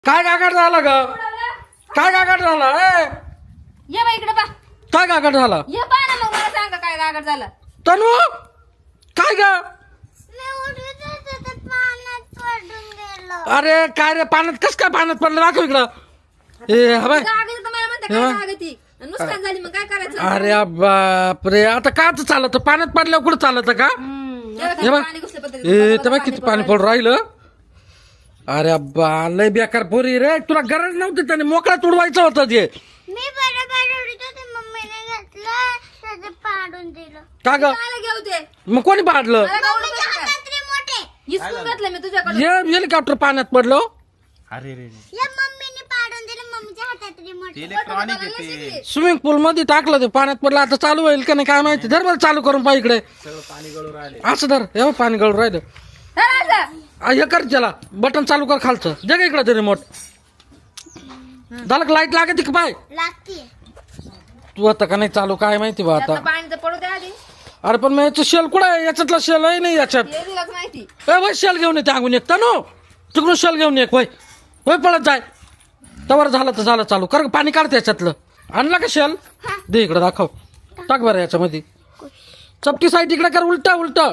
काय गागाट झाला ग? काय गागाट झाला? ये बा इकडे पा. काय गागाट झाला? ये पा ना मग मला सांगा काय गागड झालं. तनू काय ग? अरे काय रे, पाण्यात कस काय पाण्यात पडलं? दाखव इकडं. ए हवाय. गागड तर मला म्हणते काय गागती नुकसान झाली मग काय करायचं. अरे बापरे, आता काच चालत? पाण्यात पडल्यावर कुठं चालत का? हे बघ. पाणी घुसल्या पद्धतीत ए तर बघ किती पाणी पडून राहिलं. अरे अब्बा लय बेकार पोरी रे, तुला गरज नव्हती, त्याने मोकळा तुडवायचं होतं ते. मी बरोबर उडीत होते, मम्मीने घेतलं त्याचं पाडून दिलं. का ग? मला घेऊ दे. मग कोणी पाडलं? मम्मीच्या हातात रिमोट आहे. इसकून घातलं मी तुझ्याकडे. हे हेलिकॉप्टर पाण्यात पडलं. अरे रे या मम्मीने पाडून दिलं, मम्मीच्या हातात रिमोट आहे. इलेक्ट्रॉनिक येते स्विमिंग पूल मध्ये टाकलं ते, पाण्यात पडलं. आता चालू होईल का नाही काय माहिती. धर बरं चालू करून पाय इकडे. सगळं पाणी गळून राहिले. असं धर. हे बघ, पाणी गळून राहिलं. धरायचं. हे कर त्याला बटन चालू कर खालचं. जग इकडे ते रिमोट. झालं का? लाईट लागते का पाय? लागतीये. तू आता का नाही चालू काय माहिती बा आता. त्यातलं पाणी तर पडू दे आधी. अरे पण मग याचं शेल कुठं आहे? याच्यातला शेल आहे नाही याच्यात. हे तुलाच माहिती. ए वय शेल घेऊन येते अंगून एक तनो. तिकडून शेल घेऊन एक वय. वय पळत जाय. तवर झालं तर झालं चालू कर. पाणी काढते याच्यातलं. आणला का शेल? दे इकडे दाखव. टाक बरं याच्यामध्ये. चपटी साईड इकडे कर. उलटा उलटा.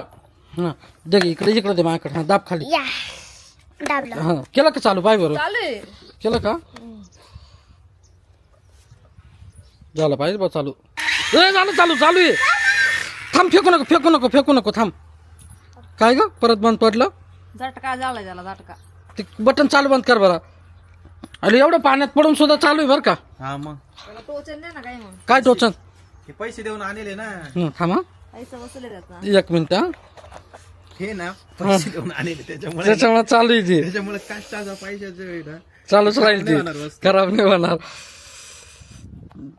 हा दे इकडे इकडे दे माझ्याकडे. हा दाब खाली. या दाबलं. हा केलं का चालू? पाय बरोबर चालू आहे. केलं का? झालं पाहिजे बा चालू. ए झालं चालू. चालू आहे. थांब, फेकू नको फेकू नको फेकू नको. थांब. काय ग परत बंद पडलं? झटका झाला त्याला झटका. ते बटन चालू बंद कर बरं. अरे एवढं पाण्यात पडून सुद्धा चालू आहे बरं का? हा मग त्याला टोचन दे ना काय मग. काय टोचन? हे पैसे देऊन आणले ना. थांब हा. पैसे वसुले त्यात. एक मिनिट हा. हे ना पैसे देऊन आणले त्याच्यामुळे चालू आहे ते. त्याच्यामुळे कष्टाचा पैशाचं ना चालूच राहील नाही ते. होणार वस्तू. खराब नाही होणार.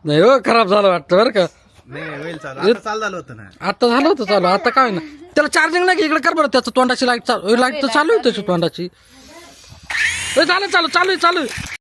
नाही हो, खराब झालं वाटतं बरं का? नाही होईल चालू. आता चालू झालं होतं ना. आता झालं होतं चालू. आता काय ना त्याला चार्जिंग नाही. इकडे कर बरं. त्याचं तोंडाची लाईट चालू. लाईट तर चालू आहे त्याची तोंडाची. झालं चालू. चालू आहे चालू आहे.